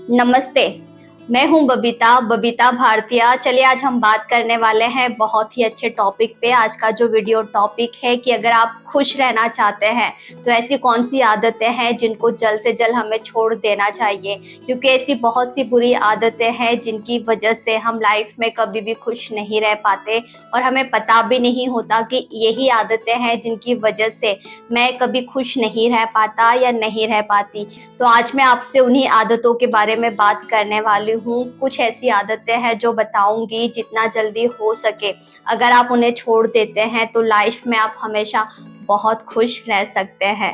नमस्ते। मैं हूँ बबीता भारतीय। चलिए आज हम बात करने वाले हैं बहुत ही अच्छे टॉपिक पे। आज का जो वीडियो टॉपिक है कि अगर आप खुश रहना चाहते हैं तो ऐसी कौन सी आदतें हैं जिनको जल्द से जल्द हमें छोड़ देना चाहिए, क्योंकि ऐसी बहुत सी बुरी आदतें हैं जिनकी वजह से हम लाइफ में कभी भी खुश नहीं रह पाते और हमें पता भी नहीं होता कि यही आदतें हैं जिनकी वजह से मैं कभी खुश नहीं रह पाता या नहीं रह पाती। तो आज मैं आपसे उन्हीं आदतों के बारे में बात करने वाली हूँ। कुछ ऐसी आदतें हैं जो बताऊंगी, जितना जल्दी हो सके अगर आप उन्हें छोड़ देते हैं तो लाइफ में आप हमेशा बहुत खुश रह सकते हैं।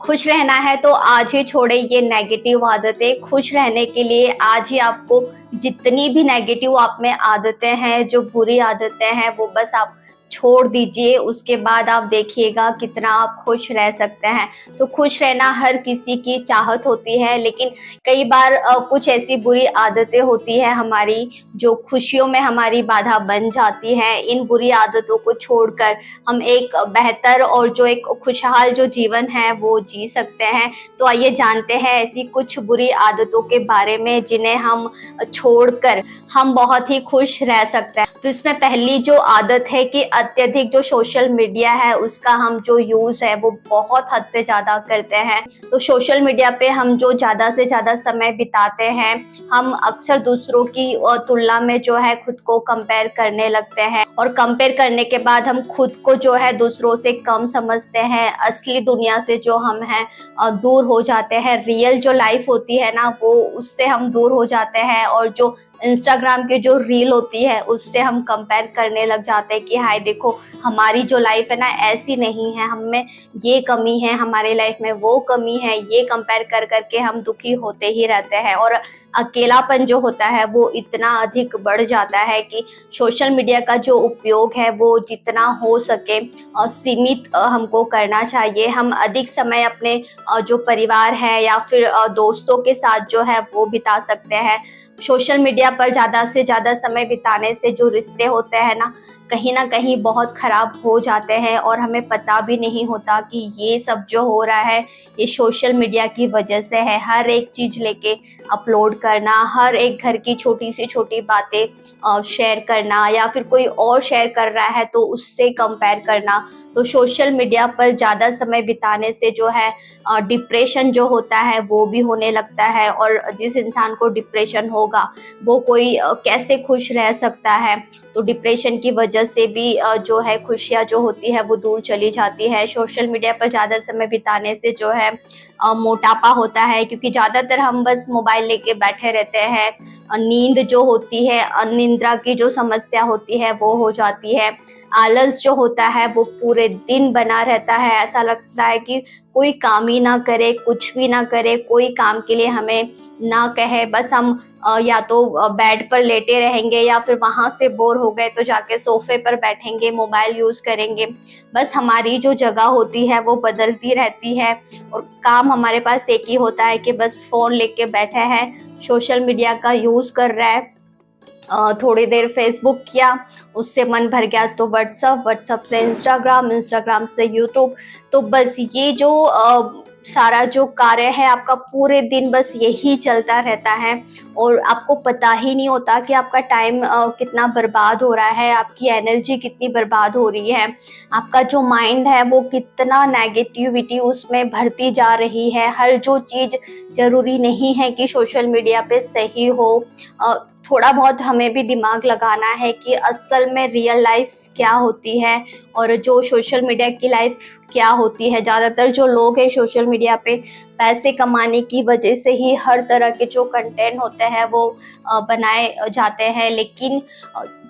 खुश रहना है तो आज ही छोड़े ये नेगेटिव आदतें। खुश रहने के लिए आज ही आपको जितनी भी नेगेटिव आप में आदतें हैं, जो बुरी आदतें हैं, वो बस आप छोड़ दीजिए। उसके बाद आप देखिएगा कितना आप खुश रह सकते हैं। तो खुश रहना हर किसी की चाहत होती है, लेकिन कई बार कुछ ऐसी बुरी आदतें होती है हमारी जो खुशियों में हमारी बाधा बन जाती है। इन बुरी आदतों को छोड़कर हम एक बेहतर और जो एक खुशहाल जो जीवन है वो जी सकते हैं। तो आइए जानते हैं ऐसी कुछ बुरी आदतों के बारे में जिन्हें हम छोड़कर हम बहुत ही खुश रह सकते हैं। तो इसमें पहली जो आदत है कि अत्यधिक जो सोशल मीडिया है उसका हम जो यूज है वो बहुत हद से ज्यादा करते हैं। तो सोशल मीडिया पे हम जो ज्यादा से ज्यादा समय बिताते हैं, हम अक्सर दूसरों की तुलना में जो है खुद को कंपेयर करने लगते हैं और कंपेयर करने के बाद हम खुद को जो है दूसरों से कम समझते हैं। असली दुनिया से जो हम हैं दूर हो जाते हैं। रियल जो लाइफ होती है ना, वो उससे हम दूर हो जाते हैं और जो इंस्टाग्राम की जो रील होती है उससे हम कंपेयर करने लग जाते हैं कि हाय देखो हमारी जो लाइफ है ना ऐसी नहीं है, हमें ये कमी है, हमारे लाइफ में वो कमी है। ये कंपेयर कर करके हम दुखी होते ही रहते हैं और अकेलापन जो होता है वो इतना अधिक बढ़ जाता है कि सोशल मीडिया का जो उपयोग है वो जितना हो सके सीमित हमको करना चाहिए। हम अधिक समय अपने जो परिवार है या फिर दोस्तों के साथ जो है वो बिता सकते हैं। सोशल मीडिया पर ज़्यादा से ज़्यादा समय बिताने से जो रिश्ते होते हैं ना कहीं बहुत ख़राब हो जाते हैं और हमें पता भी नहीं होता कि ये सब जो हो रहा है ये सोशल मीडिया की वजह से है। हर एक चीज़ लेके अपलोड करना, हर एक घर की छोटी से छोटी बातें शेयर करना या फिर कोई और शेयर कर रहा है तो उससे कंपेयर करना। तो सोशल मीडिया पर ज़्यादा समय बिताने से जो है डिप्रेशन जो होता है वो भी होने लगता है और जिस इंसान को डिप्रेशन होगा वो कोई कैसे खुश रह सकता है। तो डिप्रेशन की वजह से भी जो है खुशियाँ जो होती है वो दूर चली जाती है। सोशल मीडिया पर ज़्यादा समय बिताने से जो है मोटापा होता है, क्योंकि ज़्यादातर हम बस मोबाइल लेके बैठे रहते हैं। नींद जो होती है, अनिद्रा की जो समस्या होती है वो हो जाती है। आलस जो होता है वो पूरे दिन बना रहता है। ऐसा लगता है कि कोई काम ही ना करे, कुछ भी ना करे, कोई काम के लिए हमें ना कहे। बस हम या तो बेड पर लेटे रहेंगे या फिर वहाँ से बोर हो गए तो जाके सोफे पर बैठेंगे, मोबाइल यूज़ करेंगे। बस हमारी जो जगह होती है वो बदलती रहती है और काम हमारे पास एक ही होता है कि बस फ़ोन लेके बैठे हैं, सोशल मीडिया का यूज़ कर रहा है। थोड़ी देर फेसबुक किया, उससे मन भर गया तो व्हाट्सअप से इंस्टाग्राम से यूट्यूब। तो बस ये जो सारा जो कार्य है आपका पूरे दिन बस यही चलता रहता है और आपको पता ही नहीं होता कि आपका टाइम कितना बर्बाद हो रहा है, आपकी एनर्जी कितनी बर्बाद हो रही है, आपका जो माइंड है वो कितना नेगेटिविटी उसमें भरती जा रही है। हर जो चीज़ ज़रूरी नहीं है कि सोशल मीडिया पे सही हो। थोड़ा बहुत हमें भी दिमाग लगाना है कि असल में रियल लाइफ क्या होती है और जो सोशल मीडिया की लाइफ क्या होती है। ज़्यादातर जो लोग हैं सोशल मीडिया पे पैसे कमाने की वजह से ही हर तरह के जो कंटेंट होते हैं वो बनाए जाते हैं, लेकिन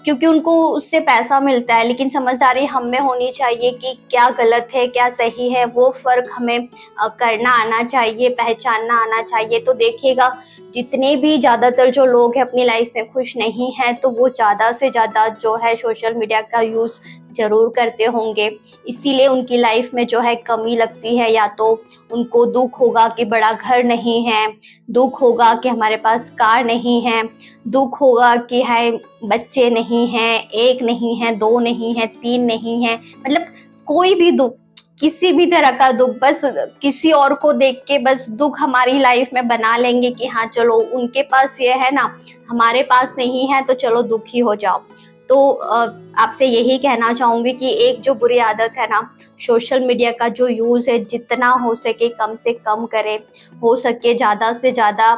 क्योंकि उनको उससे पैसा मिलता है। लेकिन समझदारी हम में होनी चाहिए कि क्या गलत है क्या सही है, वो फ़र्क हमें करना आना चाहिए, पहचानना आना चाहिए। तो देखिएगा जितने भी ज़्यादातर जो लोग हैं अपनी लाइफ में खुश नहीं हैं तो वो ज़्यादा से ज़्यादा जो है सोशल मीडिया का यूज़ ज़रूर करते होंगे। इसीलिए उनकी लाइफ में जो है कमी लगती है। या तो उनको दुख होगा कि बड़ा घर नहीं है, दुख होगा कि हमारे पास कार नहीं है, दुख होगा कि हाय बच्चे नहीं हैं, 1 नहीं है, 2 नहीं है, 3 नहीं है, मतलब कोई भी दुख किसी भी तरह का दुख, बस किसी और को देख के बस दुख हमारी लाइफ में बना लेंगे कि हाँ चलो उनके पास ये है ना, हमारे पास नहीं है तो चलो दुखी हो जाओ। तो आपसे यही कहना चाहूंगी कि एक जो बुरी आदत है ना, सोशल मीडिया का जो यूज है जितना हो सके कम से कम करें, हो सके ज्यादा से ज्यादा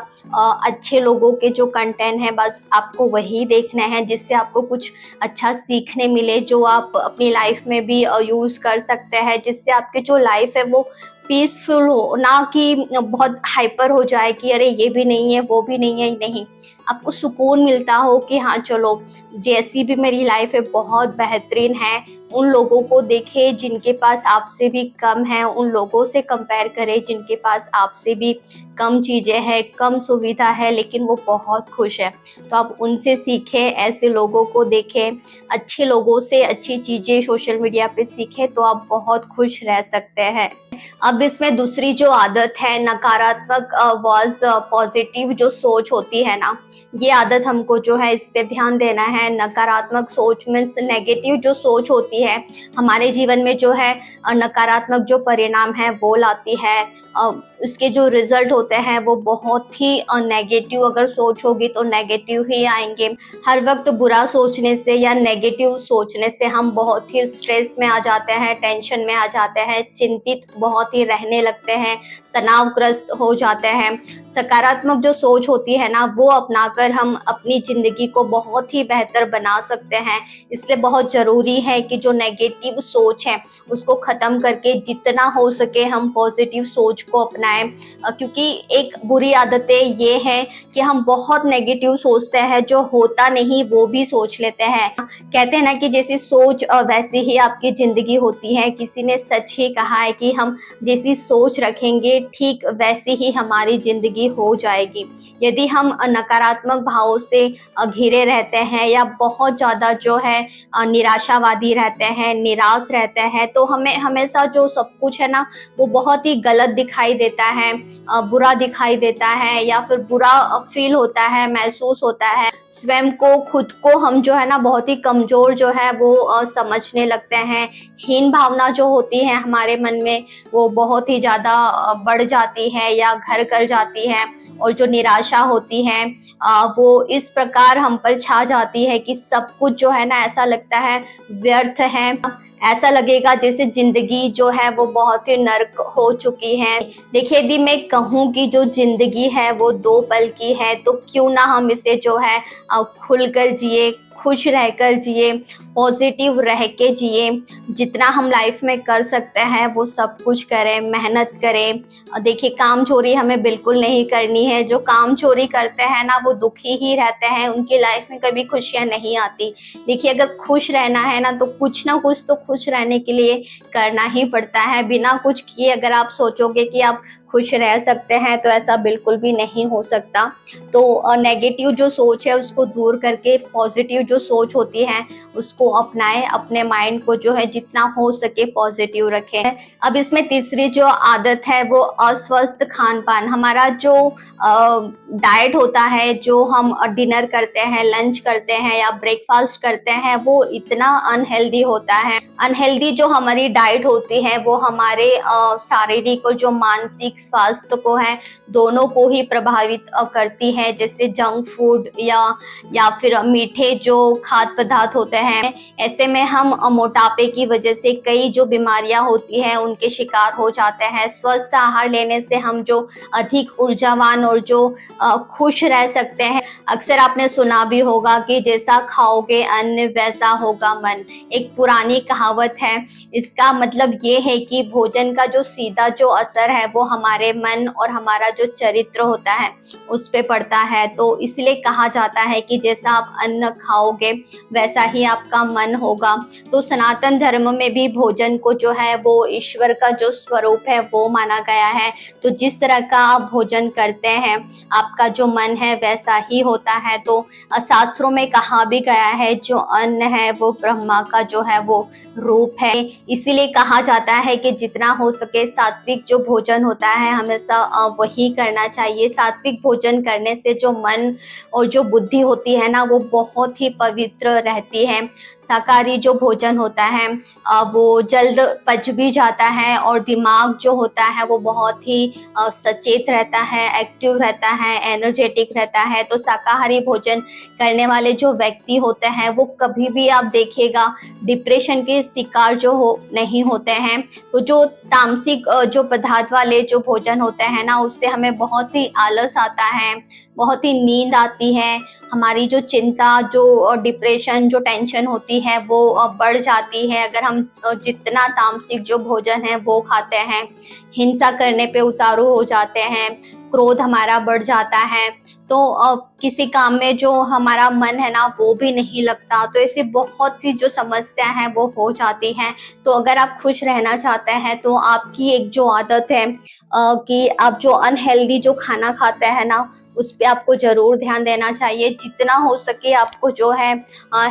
अच्छे लोगों के जो कंटेंट है बस आपको वही देखना है, जिससे आपको कुछ अच्छा सीखने मिले, जो आप अपनी लाइफ में भी यूज कर सकते हैं, जिससे आपकी जो लाइफ है वो पीसफुल हो, ना कि बहुत हाइपर हो जाए कि अरे ये भी नहीं है वो भी नहीं है। नहीं, आपको सुकून मिलता हो कि हाँ चलो जैसी भी मेरी लाइफ है बहुत बेहतरीन है। उन लोगों को देखें जिनके पास आपसे भी कम है, उन लोगों से कंपेयर करें जिनके पास आपसे भी कम चीज़ें हैं, कम सुविधा है, लेकिन वो बहुत खुश है। तो आप उनसे सीखें, ऐसे लोगों को देखें, अच्छे लोगों से अच्छी चीज़ें सोशल मीडिया पे सीखें, तो आप बहुत खुश रह सकते हैं। अब इसमें दूसरी जो आदत है नकारात्मक वर्स पॉजिटिव जो सोच होती है ना, ये आदत हमको जो है इस पे ध्यान देना है। नकारात्मक सोच मीन्स नेगेटिव जो सोच होती है हमारे जीवन में जो है नकारात्मक जो परिणाम है वो लाती है। उसके जो रिजल्ट होते हैं वो बहुत ही नेगेटिव, अगर सोच होगी तो नेगेटिव ही आएंगे। हर वक्त बुरा सोचने से या नेगेटिव सोचने से हम बहुत ही स्ट्रेस में आ जाते हैं, टेंशन में आ जाते हैं, चिंतित बहुत ही रहने लगते हैं, तनावग्रस्त हो जाते हैं। सकारात्मक जो सोच होती है ना वो अपनाकर हम अपनी जिंदगी को बहुत ही बेहतर बना सकते हैं। इसलिए बहुत जरूरी है कि जो नेगेटिव सोच है उसको खत्म करके जितना हो सके हम पॉजिटिव सोच को अपनाएं। क्योंकि एक बुरी आदतें ये है कि हम बहुत नेगेटिव सोचते हैं, जो होता नहीं वो भी सोच लेते हैं। कहते हैं ना कि जैसी सोच वैसी ही आपकी जिंदगी होती है। किसी ने सच ही कहा है कि हम जैसी सोच रखेंगे ठीक वैसी ही हमारी जिंदगी हो जाएगी। यदि हम नकारात्मक भावों से घिरे रहते हैं या बहुत ज़्यादा जो है निराशावादी रहते हैं, निराश रहते हैं, तो हमें हमेशा जो सब कुछ है ना वो बहुत ही गलत दिखाई देता है, बुरा दिखाई देता है, या फिर बुरा फील होता है, महसूस होता है। स्वयं को, खुद को हम जो है ना बहुत ही कमजोर जो है वो समझने लगते हैं। हीन भावना जो होती है हमारे मन में वो बहुत ही ज़्यादा बढ़ जाती है या घर कर जाती है। और जो निराशा होती है वो इस प्रकार हम पर छा जाती है कि सब कुछ जो है ना ऐसा लगता है व्यर्थ है। ऐसा लगेगा जैसे जिंदगी जो है वो बहुत ही नर्क हो चुकी है। देखिए, यदि मैं कहूँ कि जो जिंदगी है वो 2 पल की है, तो क्यों ना हम इसे जो है खुलकर जिए, खुश रहकर जिए, पॉजिटिव रह के जिए। जितना हम लाइफ में कर सकते हैं वो सब कुछ करें, मेहनत करें। देखिए, काम चोरी हमें बिल्कुल नहीं करनी है। जो काम चोरी करते हैं ना वो दुखी ही रहते हैं, उनकी लाइफ में कभी खुशियां नहीं आती। देखिए, अगर खुश रहना है ना तो कुछ ना कुछ तो खुश रहने के लिए करना ही पड़ता है। बिना कुछ किए अगर आप सोचोगे कि आप खुश रह सकते हैं तो ऐसा बिल्कुल भी नहीं हो सकता। तो नेगेटिव जो सोच है उसको दूर करके पॉजिटिव जो सोच होती है उसको अपनाएं, अपने माइंड को जो है जितना हो सके पॉजिटिव रखें। अब इसमें तीसरी जो आदत है वो अस्वस्थ खान पान। हमारा जो डाइट होता है, जो हम डिनर करते हैं, लंच करते हैं या ब्रेकफास्ट करते हैं, वो इतना अनहेल्दी होता है। अनहेल्दी जो हमारी डाइट होती है वो हमारे शारीरिक और जो मानसिक स्वास्थ्य को है दोनों को ही प्रभावित करती है। जैसे जंक फूड या फिर मीठे जो खाद्य पदार्थ होते हैं, ऐसे में हम मोटापे की वजह से कई जो बीमारियां होती हैं उनके शिकार हो जाते हैं। स्वस्थ आहार लेने से हम जो अधिक ऊर्जावान और जो खुश रह सकते हैं। अक्सर आपने सुना भी होगा कि जैसा खाओगे अन्न वैसा होगा मन। एक पुरानी कहावत है। इसका मतलब ये है कि भोजन का जो सीधा जो असर है वो हमारे मन और हमारा जो चरित्र होता है उस पे पड़ता है। तो इसलिए कहा जाता है कि जैसा आप अन्न खाओगे वैसा ही आपका मन होगा। तो सनातन धर्म में भी भोजन को जो है वो ईश्वर का जो स्वरूप है वो माना गया है। तो जिस तरह का आप भोजन करते हैं आपका जो मन है वैसा ही होता है। तो शास्त्रों में कहा भी गया है जो अन्न है वो ब्रह्मा का जो है वो रूप है। इसीलिए कहा जाता है कि जितना हो सके सात्विक जो भोजन होता है हमेशा वही करना चाहिए। सात्विक भोजन करने से जो मन और जो बुद्धि होती है ना वो बहुत ही पवित्र रहती है। शाकाहारी जो भोजन होता है वो जल्द पच भी जाता है और दिमाग जो होता है वो बहुत ही सचेत रहता है, एक्टिव रहता है, एनर्जेटिक रहता है। तो शाकाहारी भोजन करने वाले जो व्यक्ति होते हैं वो कभी भी आप देखिएगा डिप्रेशन के शिकार जो हो नहीं होते हैं। तो जो तामसिक जो पदार्थ वाले जो भोजन होते हैं ना, उससे हमें बहुत ही आलस आता है, बहुत ही नींद आती है, हमारी जो चिंता, जो डिप्रेशन, जो टेंशन होती है वो बढ़ जाती है अगर हम जितना तामसिक जो भोजन है वो खाते हैं। हिंसा करने पे उतारू हो जाते हैं, क्रोध हमारा बढ़ जाता है, तो किसी काम में जो हमारा मन है ना वो भी नहीं लगता। तो ऐसी बहुत सी जो समस्या है वो हो जाती हैं। तो अगर आप खुश रहना चाहते हैं तो आपकी एक जो आदत है कि आप जो अनहेल्दी जो खाना खाते हैं ना, उस पे आपको ज़रूर ध्यान देना चाहिए। जितना हो सके आपको जो है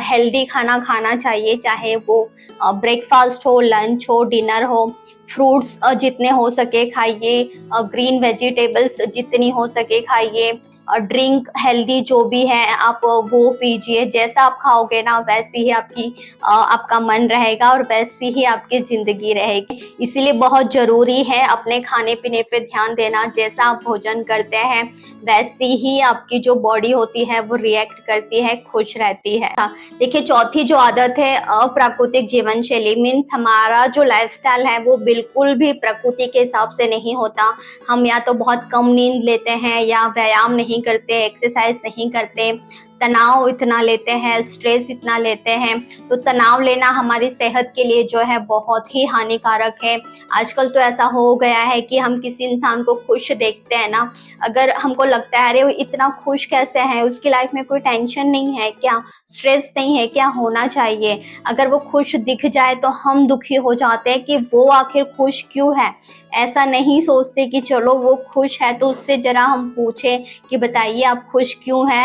हेल्दी खाना खाना चाहिए, चाहे वो ब्रेकफास्ट हो, लंच हो, डिनर हो। फ्रूट्स जितने हो सके खाइए, ग्रीन वेजिटेबल्स जितनी हो सके खाइए, ड्रिंक हेल्दी जो भी है आप वो पीजिए। जैसा आप खाओगे ना वैसी ही आपका मन रहेगा और वैसी ही आपकी ज़िंदगी रहेगी। इसीलिए बहुत ज़रूरी है अपने खाने पीने पे ध्यान देना। जैसा आप भोजन करते हैं वैसी ही आपकी जो बॉडी होती है वो रिएक्ट करती है, खुश रहती है। देखिए, चौथी जो आदत है अप्राकृतिक जीवन शैली, मीन्स हमारा जो लाइफस्टाइल है वो बिल्कुल भी प्रकृति के हिसाब से नहीं होता। हम या तो बहुत कम नींद लेते हैं या व्यायाम नहीं करते, एक्सरसाइज नहीं करते, तनाव इतना लेते हैं, स्ट्रेस इतना लेते हैं। तो तनाव लेना हमारी सेहत के लिए जो है बहुत ही हानिकारक है। आजकल तो ऐसा हो गया है कि हम किसी इंसान को खुश देखते हैं ना, अगर हमको लगता है अरे वो इतना खुश कैसे है, उसकी लाइफ में कोई टेंशन नहीं है क्या, स्ट्रेस नहीं है क्या, होना चाहिए। अगर वो खुश दिख जाए तो हम दुखी हो जाते हैं कि वो आखिर खुश क्यों है। ऐसा नहीं सोचते कि चलो वो खुश है तो उससे जरा हम पूछे कि बताइए आप खुश क्यों हैं,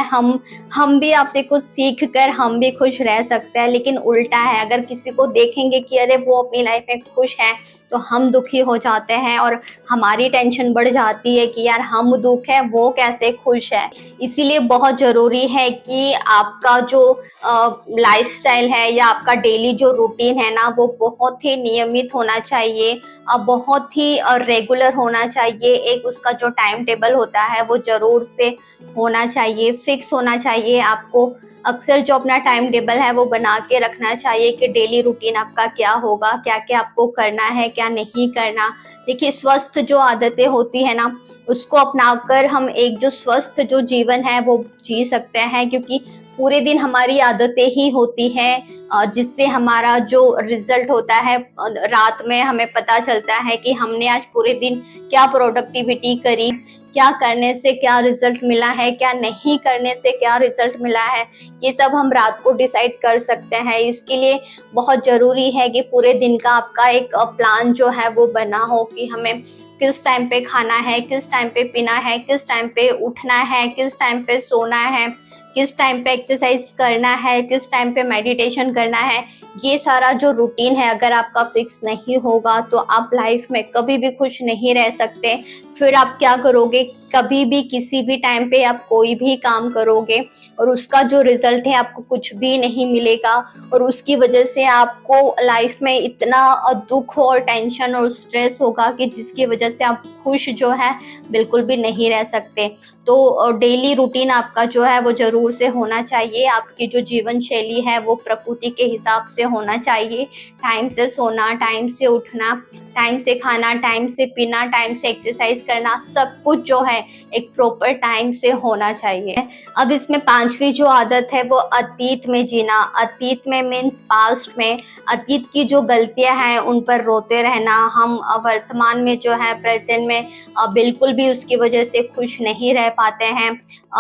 हम भी आपसे कुछ सीख कर हम भी खुश रह सकते हैं। लेकिन उल्टा है, अगर किसी को देखेंगे कि अरे वो अपनी लाइफ में खुश है तो हम दुखी हो जाते हैं और हमारी टेंशन बढ़ जाती है कि यार हम दुख है, वो कैसे खुश है। इसीलिए बहुत ज़रूरी है कि आपका जो लाइफस्टाइल है या आपका डेली जो रूटीन है ना वो बहुत ही नियमित होना चाहिए, बहुत ही रेगुलर होना चाहिए। एक उसका जो टाइम टेबल होता है वो ज़रूर से होना चाहिए, फिक्स होना चाहिए। आपको अक्सर जो अपना टाइम टेबल है वो बना के रखना चाहिए कि डेली रूटीन आपका क्या होगा, क्या क्या आपको करना है, क्या नहीं करना। देखिए, स्वस्थ जो आदतें होती है ना उसको अपनाकर हम एक जो स्वस्थ जो जीवन है वो जी सकते हैं, क्योंकि पूरे दिन हमारी आदतें ही होती हैं जिससे हमारा जो रिजल्ट होता है रात में हमें पता चलता है कि हमने आज पूरे दिन क्या प्रोडक्टिविटी करी, क्या करने से क्या रिजल्ट मिला है, क्या नहीं करने से क्या रिजल्ट मिला है। ये सब हम रात को डिसाइड कर सकते हैं। इसके लिए बहुत ज़रूरी है कि पूरे दिन का आपका एक प्लान जो है वो बना हो कि हमें किस टाइम पे खाना है, किस टाइम पे पीना है, किस टाइम पे उठना है, किस टाइम पे सोना है, किस टाइम पे एक्सरसाइज करना है, किस टाइम पे मेडिटेशन करना है। ये सारा जो रूटीन है अगर आपका फिक्स नहीं होगा तो आप लाइफ में कभी भी खुश नहीं रह सकते। फिर आप क्या करोगे, कभी भी किसी भी टाइम पे आप कोई भी काम करोगे और उसका जो रिजल्ट है आपको कुछ भी नहीं मिलेगा और उसकी वजह से आपको लाइफ में इतना दुख और टेंशन और स्ट्रेस होगा कि जिसकी वजह से आप खुश जो है बिल्कुल भी नहीं रह सकते। तो डेली रूटीन आपका जो है वो ज़रूर से होना चाहिए। आपकी जो जीवन शैली है वो प्रकृति के हिसाब से होना चाहिए। टाइम से सोना, टाइम से उठना, टाइम से खाना, टाइम से पीना, टाइम से एक्सरसाइज करना, सब कुछ जो है एक प्रॉपर टाइम से होना चाहिए। अब इसमें पांचवी जो आदत है वो अतीत में जीना। अतीत में मीन्स पास्ट में, अतीत की जो गलतियां हैं उन पर रोते रहना। हम वर्तमान में जो है प्रेजेंट में बिल्कुल भी उसकी वजह से खुश नहीं रह पाते हैं।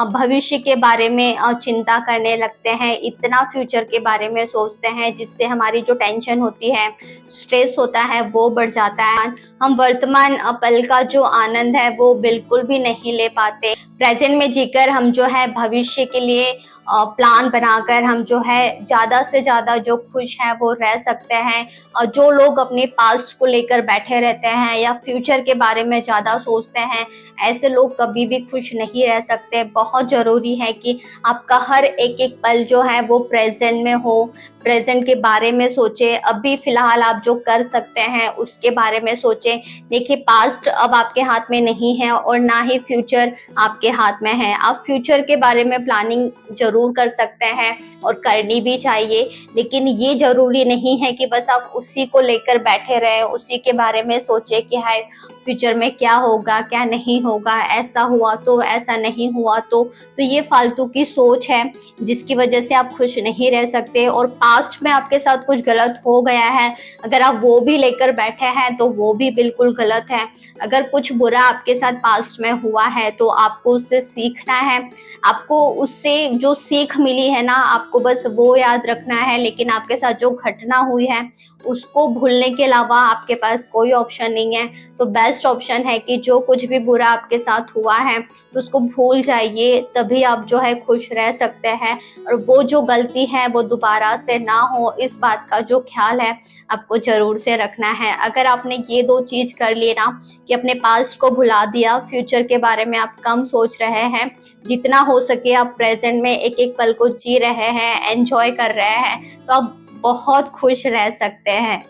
भविष्य के बारे में चिंता करने लगते हैं, इतना फ्यूचर के बारे में सोचते हैं जिससे हमारी जो टेंशन होती है, स्ट्रेस होता है वो बढ़ जाता है। हम वर्तमान पल का जो आनंद है वो बिल्कुल भी नहीं ले पाते। प्रेजेंट में जीकर हम जो है भविष्य के लिए प्लान बनाकर हम जो है ज़्यादा से ज़्यादा जो खुश है वो रह सकते हैं। और जो लोग अपने पास्ट को लेकर बैठे रहते हैं या फ्यूचर के बारे में ज़्यादा सोचते हैं, ऐसे लोग कभी भी खुश नहीं रह सकते। बहुत ज़रूरी है कि आपका हर एक एक पल जो है वो प्रेजेंट में हो, प्रेजेंट के बारे में सोचे, अभी फिलहाल आप जो कर सकते हैं उसके बारे में सोचें। देखिए पास्ट अब आपके हाथ में नहीं है और ना ही फ्यूचर आपके हाथ में है। आप फ्यूचर के बारे में प्लानिंग जरूर कर सकते हैं और करनी भी चाहिए, लेकिन ये जरूरी नहीं है कि बस आप उसी को लेकर बैठे रहे, उसी के बारे में सोचे कि हाय फ्यूचर में क्या होगा क्या नहीं होगा, ऐसा हुआ तो ऐसा नहीं हुआ तो ये फालतू की सोच है जिसकी वजह से आप खुश नहीं रह सकते। और पास्ट में आपके साथ कुछ गलत हो गया है, अगर आप वो भी लेकर बैठे हैं तो वो भी बिल्कुल गलत है। अगर कुछ बुरा आपके साथ पास्ट में हुआ है तो आपको उससे सीखना है, आपको उससे जो सीख मिली है ना आपको बस वो याद रखना है। लेकिन आपके साथ जो घटना हुई है उसको भूलने के अलावा आपके पास कोई ऑप्शन नहीं है। तो बेस्ट ऑप्शन है कि जो कुछ भी बुरा आपके साथ हुआ है तो उसको भूल जाइए, तभी आप जो है खुश रह सकते हैं। और वो जो गलती है वो दोबारा से ना हो, इस बात का जो ख्याल है आपको जरूर से रखना है। अगर आपने ये दो चीज कर लिए ना कि अपने पास्ट को भुला दिया, फ्यूचर के बारे में आप कम सोच रहे हैं, जितना हो सके आप प्रेजेंट में एक एक पल को जी रहे हैं, एंजॉय कर रहे हैं, तो आप बहुत खुश रह सकते हैं।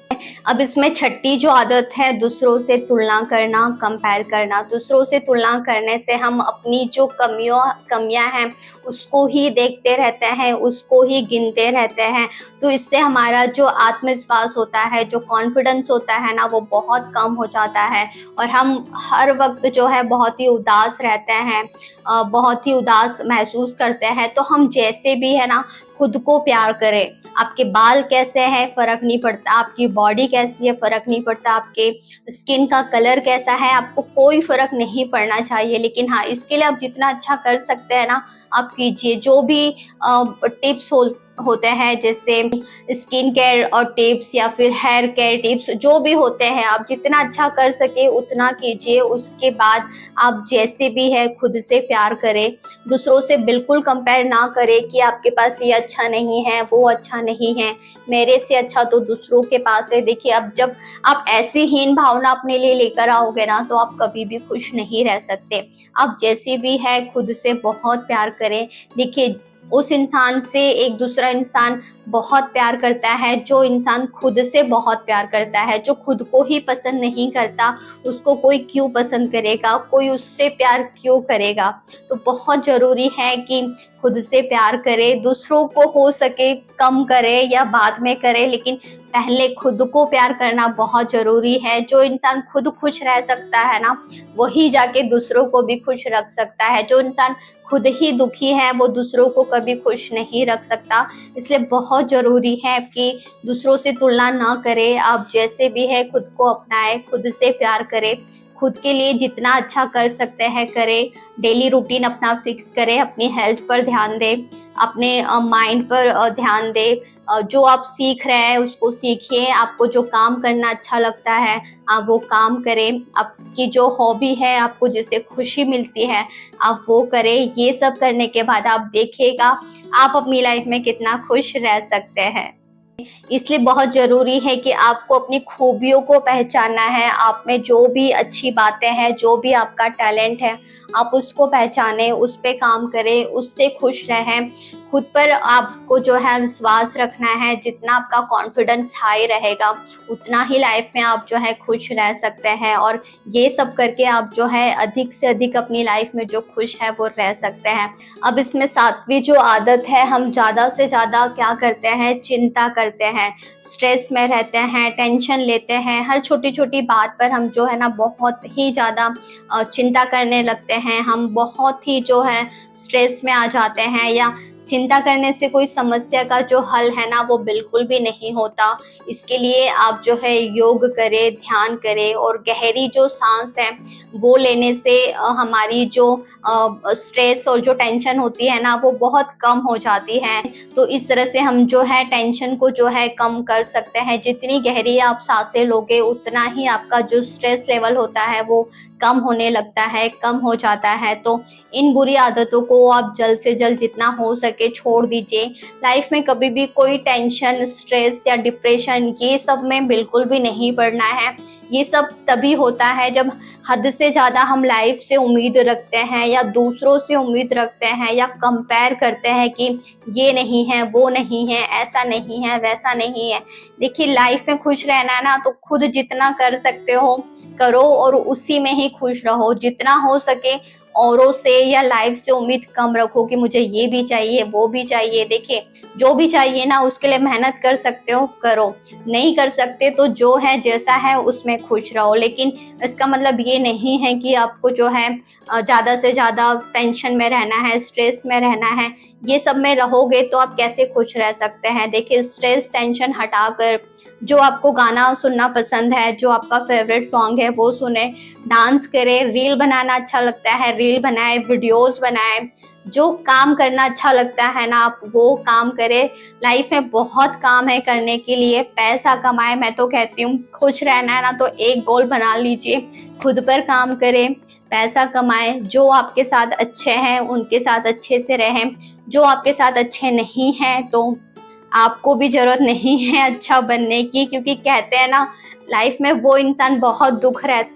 अब इसमें छठी जो आदत है दूसरों से तुलना करना, कंपेयर करना। दूसरों से तुलना करने से हम अपनी जो कमियां हैं उसको ही देखते रहते हैं, उसको ही गिनते रहते हैं। तो इससे हमारा जो आत्मविश्वास होता है, जो कॉन्फिडेंस होता है ना, वो बहुत कम हो जाता है और हम हर वक्त जो है बहुत ही उदास रहते हैं, बहुत ही उदास महसूस करते हैं। तो हम जैसे भी है ना खुद को प्यार करें। आपके बाल कैसे हैं फर्क नहीं पड़ता, आपकी बॉडी कैसी है फर्क नहीं पड़ता, आपके स्किन का कलर कैसा है आपको कोई फर्क नहीं पड़ना चाहिए। लेकिन हाँ, इसके लिए आप जितना अच्छा कर सकते हैं ना आप कीजिए। जो भी टिप्स होते हैं जैसे स्किन केयर और टिप्स या फिर हेयर केयर टिप्स, जो भी होते हैं आप जितना अच्छा कर सके उतना कीजिए। उसके बाद आप जैसे भी है खुद से प्यार करें, दूसरों से बिल्कुल कंपेयर ना करें कि आपके पास ये अच्छा नहीं है वो अच्छा नहीं है, मेरे से अच्छा तो दूसरों के पास है। देखिए अब जब आप ऐसी हीन भावना अपने लिए लेकर आओगे ना तो आप कभी भी खुश नहीं रह सकते। आप जैसे भी है खुद से बहुत प्यार करें। देखिए उस इंसान से एक दूसरा इंसान बहुत प्यार करता है जो इंसान खुद से बहुत प्यार करता है। जो खुद को ही पसंद नहीं करता उसको कोई क्यों पसंद करेगा, कोई उससे प्यार क्यों करेगा। तो बहुत जरूरी है कि खुद से प्यार करे, दूसरों को हो सके कम करे या बाद में करे, लेकिन पहले खुद को प्यार करना बहुत जरूरी है। जो इंसान खुद खुश रह सकता है ना वही जाके दूसरों को भी खुश रख सकता है। जो इंसान खुद ही दुखी है वो दूसरों को कभी खुश नहीं रख सकता। इसलिए बहुत जरूरी है कि दूसरों से तुलना ना करें, आप जैसे भी है खुद को अपनाएं, खुद से प्यार करें, खुद के लिए जितना अच्छा कर सकते हैं करें। डेली रूटीन अपना फिक्स करें, अपनी हेल्थ पर ध्यान दें, अपने माइंड पर ध्यान दें। जो आप सीख रहे हैं उसको सीखिए, आपको जो काम करना अच्छा लगता है आप वो काम करें, आपकी जो हॉबी है आपको जिससे खुशी मिलती है आप वो करें। ये सब करने के बाद आप देखिएगा आप अपनी लाइफ में कितना खुश रह सकते हैं। इसलिए बहुत जरूरी है कि आपको अपनी खूबियों को पहचानना है। आप में जो भी अच्छी बातें हैं, जो भी आपका टैलेंट है आप उसको पहचानें, उस पे काम करें, उससे खुश रहें। खुद पर आपको जो है विश्वास रखना है। जितना आपका कॉन्फिडेंस हाई रहेगा उतना ही लाइफ में आप जो है खुश रह सकते हैं। और ये सब करके आप जो है अधिक से अधिक अपनी लाइफ में जो खुश है वो रह सकते हैं। अब इसमें सातवीं जो आदत है, हम ज़्यादा से ज़्यादा क्या करते हैं, चिंता करते हैं, स्ट्रेस में रहते हैं, टेंशन लेते हैं। हर छोटी छोटी बात पर हम जो है ना बहुत ही ज़्यादा चिंता करने लगते हैं। हम बहुत ही जो है स्ट्रेस में आ जाते हैं, या चिंता करने से कोई समस्या का जो हल है ना वो बिल्कुल भी नहीं होता। इसके लिए आप जो है योग करें, ध्यान करें और गहरी जो सांस है वो लेने से हमारी जो स्ट्रेस और जो टेंशन होती है ना वो बहुत कम हो जाती है। तो इस तरह से हम जो है टेंशन को जो है कम कर सकते हैं। जितनी गहरी आप सांसें लोगे उतना ही आपका जो स्ट्रेस लेवल होता है वो कम होने लगता है, कम हो जाता है। तो इन बुरी आदतों को आप जल्द से जल्द जितना हो सके सके छोड़ दीजिए। लाइफ में कभी भी कोई टेंशन, स्ट्रेस या डिप्रेशन ये सब में बिल्कुल भी नहीं पड़ना है। ये सब तभी होता है जब हद से ज़्यादा हम लाइफ से उम्मीद रखते हैं या दूसरों से उम्मीद रखते हैं या कंपेयर करते हैं कि ये नहीं है, वो नहीं है, ऐसा नहीं है, वैसा नहीं है। देखिए, लाइफ में खुश रहना है ना, तो खुद जितना कर सकते हो करो और उसी में ही खुश रहो। जितना हो सके औरों से या लाइफ से उम्मीद कम रखो कि मुझे ये भी चाहिए, वो भी चाहिए। देखिए, जो भी चाहिए ना उसके लिए मेहनत कर सकते हो करो, नहीं कर सकते तो जो है जैसा है उसमें खुश रहो। लेकिन इसका मतलब ये नहीं है कि आपको जो है ज़्यादा से ज़्यादा टेंशन में रहना है, स्ट्रेस में रहना है। ये सब में रहोगे तो आप कैसे खुश रह सकते हैं। देखिए, स्ट्रेस टेंशन हटाकर जो आपको गाना सुनना पसंद है, जो आपका फेवरेट सॉन्ग है वो सुने, डांस करें, रील बनाना अच्छा लगता है रील बनाएं, वीडियोस बनाएं, जो काम करना अच्छा लगता है ना आप वो काम करें। लाइफ में बहुत काम है करने के लिए, पैसा कमाएं। मैं तो कहती हूँ खुश रहना है ना तो एक गोल बना लीजिए, खुद पर काम करें, पैसा कमाएं। जो आपके साथ अच्छे हैं उनके साथ अच्छे से रहें, जो आपके साथ अच्छे नहीं हैं तो आपको भी जरूरत नहीं है अच्छा बनने की, क्योंकि कहते हैं ना लाइफ में वो इंसान बहुत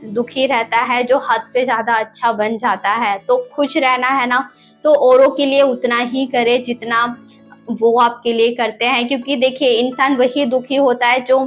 दुखी रहता है जो हद से ज्यादा अच्छा बन जाता है। तो खुश रहना है ना तो औरों के लिए उतना ही करे जितना वो आपके लिए करते हैं, क्योंकि देखिए इंसान वही दुखी होता है जो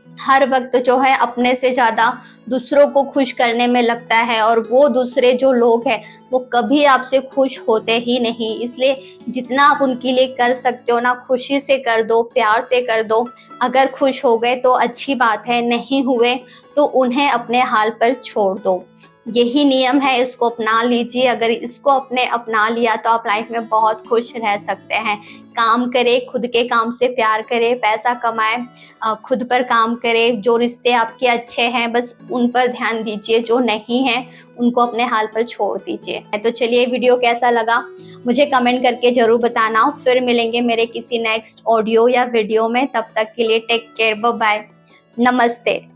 हर वक्त जो है अपने से ज्यादा दूसरों को खुश करने में लगता है, और वो दूसरे जो लोग हैं वो कभी आपसे खुश होते ही नहीं। इसलिए जितना आप उनके लिए कर सकते हो ना खुशी से कर दो, प्यार से कर दो। अगर खुश हो गए तो अच्छी बात है, नहीं हुए तो उन्हें अपने हाल पर छोड़ दो। यही नियम है, इसको अपना लीजिए। अगर इसको अपने अपना लिया तो आप लाइफ में बहुत खुश रह सकते हैं। काम करें, खुद के काम से प्यार करें, पैसा कमाएं, खुद पर काम करें। जो रिश्ते आपके अच्छे हैं बस उन पर ध्यान दीजिए, जो नहीं है उनको अपने हाल पर छोड़ दीजिए। तो चलिए, वीडियो कैसा लगा मुझे कमेंट करके जरूर बताना। फिर मिलेंगे मेरे किसी नेक्स्ट ऑडियो या वीडियो में। तब तक के लिए टेक केयर, बाय बाय, नमस्ते।